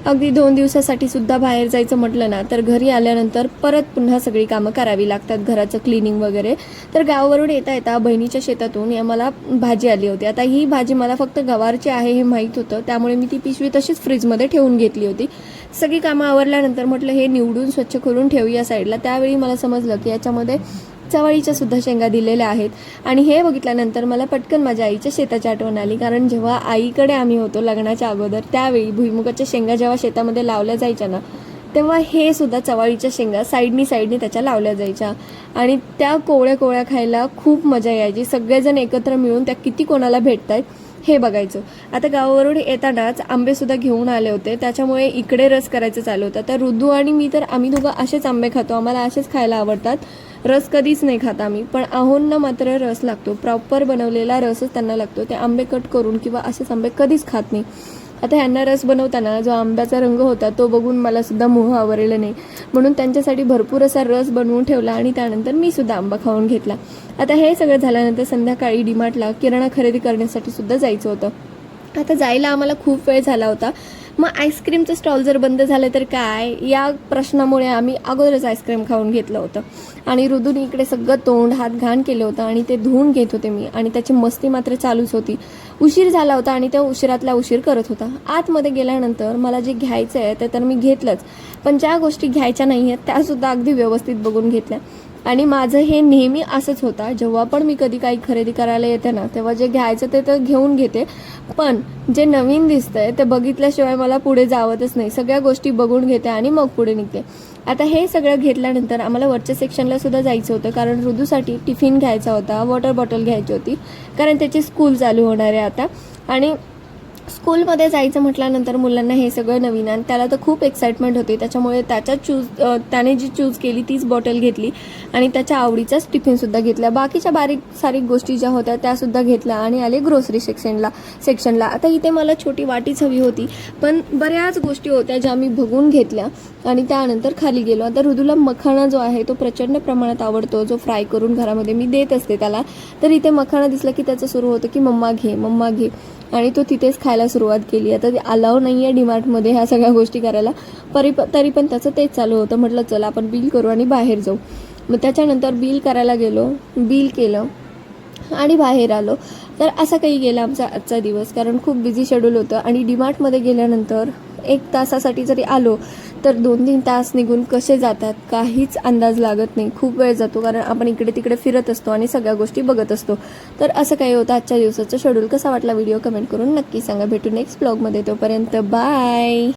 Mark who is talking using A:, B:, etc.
A: अगदी 2 दिवसासाठी सुद्धा बाहेर जायचं म्हटलं ना तर घरी आल्यानंतर परत पुन्हा सगळी कामं करावी लागतात, घराचं क्लिनिंग वगैरे. तर गावावरून येता येता बहिणीच्या शेतातून मला भाजी आली होती. आता ही भाजी मला फक्त गवारची आहे हे माहीत होतं, त्यामुळे मी ती पिशवी तशीच फ्रीजमध्ये ठेवून घेतली होती. सगळी कामं आवरल्यानंतर म्हटलं हे निवडून स्वच्छ करून ठेवूया साईडला. त्यावेळी मला समजलं की याच्यामध्ये चवळीच्या सुद्धा शेंगा दिलेल्या आहेत. आणि हे बघितल्यानंतर मला पटकन माझ्या आईच्या शेताची आठवण आली, कारण जेव्हा आईकडे आम्ही होतो लग्नाच्या अगोदर त्यावेळी भुईमुगाच्या शेंगा जेव्हा शेतामध्ये लावल्या जायच्या ना, तेव्हा हे सुद्धा चवळीच्या शेंगा साईडनी त्याच्या लावल्या जायच्या आणि त्या कोवळ्या कोवळ्या खायला खूप मजा यायची. सगळेजण एकत्र मिळून त्या किती कोणाला भेटतायत हे बघायचं. आता गावावरून येतानाच आंबेसुद्धा घेऊन आले होते, त्याच्यामुळे इकडे रस करायचं चालू होतं. तर रुद्दू आणि मी तर आम्ही दोघं असेच आंबे खातो, आम्हाला असेच खायला आवडतात. रस कधीच नाही खात आम्ही, पण आहोंना मात्र रस लागतो, प्रॉपर बनवलेला रसच त्यांना लागतो. ते आंबे कट करून किंवा असेच आंबे कधीच खात नाही. आता ह्यांना रस बनवताना जो आंब्याचा रंग होता तो बघून मला सुद्धा मोह आवरलेला नाही, म्हणून त्यांच्यासाठी भरपूर असा रस बनवून ठेवला आणि त्यानंतर मी सुद्धा आंबा खाऊन घेतला. आता हे सगळं झाल्यानंतर संध्याकाळी डीमार्टला किराणा खरेदी करण्यासाठी सुद्धा जायचं होतं. आता जायला आम्हाला खूप वेळ झाला होता. मग आईस्क्रीमचं स्टॉल जर बंद झालं तर काय, या प्रश्नामुळे आम्ही अगोदरच आईस्क्रीम खाऊन घेतलं होतं. आणि रुदूने इकडे सगळं तोंड हात घाण केलं होतं आणि ते धुवून घेत होते मी, आणि त्याची मस्ती मात्र चालूच होती. उशीर झाला होता आणि त्या उशिरातला उशीर करत होता. आतमध्ये गेल्यानंतर मला जे घ्यायचं आहे ते तर मी घेतलंच, पण ज्या गोष्टी घ्यायच्या नाही आहेत त्यासुद्धा अगदी व्यवस्थित बघून घेतल्या. आणि माझं हे नेहमी असंच होतं, जेव्हा पण मी कधी काही खरेदी करायला येते ना तेव्हा जे घ्यायचं ते तर घेऊन घेते, पण जे नवीन दिसतंय ते बघितल्याशिवाय मला पुढे जावतच नाही. सगळ्या गोष्टी बघून घेते आणि मग पुढे निघते. आता हे सगळं घेतल्यानंतर आम्हाला वरच्या सेक्शनला सुद्धा जायचं होतं, कारण रुदूसाठी टिफिन घ्यायचा होता, वॉटर बॉटल घ्यायची होती, कारण त्याची स्कूल चालू होणार आहे आता. आणि स्कूलमध्ये जायचं म्हटल्यानंतर मुलांना हे सगळं नवीन आणि त्याला तर खूप एक्साइटमेंट होती, त्याच्यामुळे त्याने जी चूज केली तीच बॉटल घेतली आणि त्याच्या आवडीचाच टिफिनसुद्धा घेतला. बाकीच्या बारीक सारीक गोष्टी ज्या होत्या त्यासुद्धा घेतल्या आणि आले ग्रोसरी सेक्शनला. आता इथे मला छोटी वाटीच हवी होती, पण बऱ्याच गोष्टी होत्या ज्या मी बघून घेतल्या आणि त्यानंतर खाली गेलो. आता रुदूला मखाणा जो आहे तो प्रचंड प्रमाणात आवडतो, जो फ्राय करून घरामध्ये मी देत असते त्याला. तर इथे मखाणा दिसला की त्याचं सुरू होतं की मम्मा घे, आणि तो तिथेच खायला सुरुवात केली. आता ते अलाव नाही आहे डीमार्टमध्ये ह्या सगळ्या गोष्टी करायला, तरी पण त्याचं तेच चालू होतं. म्हटलं चला आपण बिल करू आणि बाहेर जाऊ. मग त्याच्यानंतर बिल करायला गेलो, बिल केलं आणि बाहेर आलो. तर असा काही गेला आमचा आजचा दिवस, कारण खूप बिझी शेड्यूल होतं. आणि डीमार्टमध्ये गेल्यानंतर 1 तासासाठी जरी आलो तर 2-3 तास निघून कसे जातात काहीच अंदाज लागत नाही. खूप वेळ जातो, कारण आपण इकडे तिकडे फिरत असतो आणि सगळ्या गोष्टी बघत असतो. तर असं काही होतं आजच्या दिवसाचं शेड्यूल. कसा वाटला व्हिडिओ कमेंट करून नक्की सांगा. भेटू नेक्स्ट ब्लॉगमध्ये, तोपर्यंत बाय.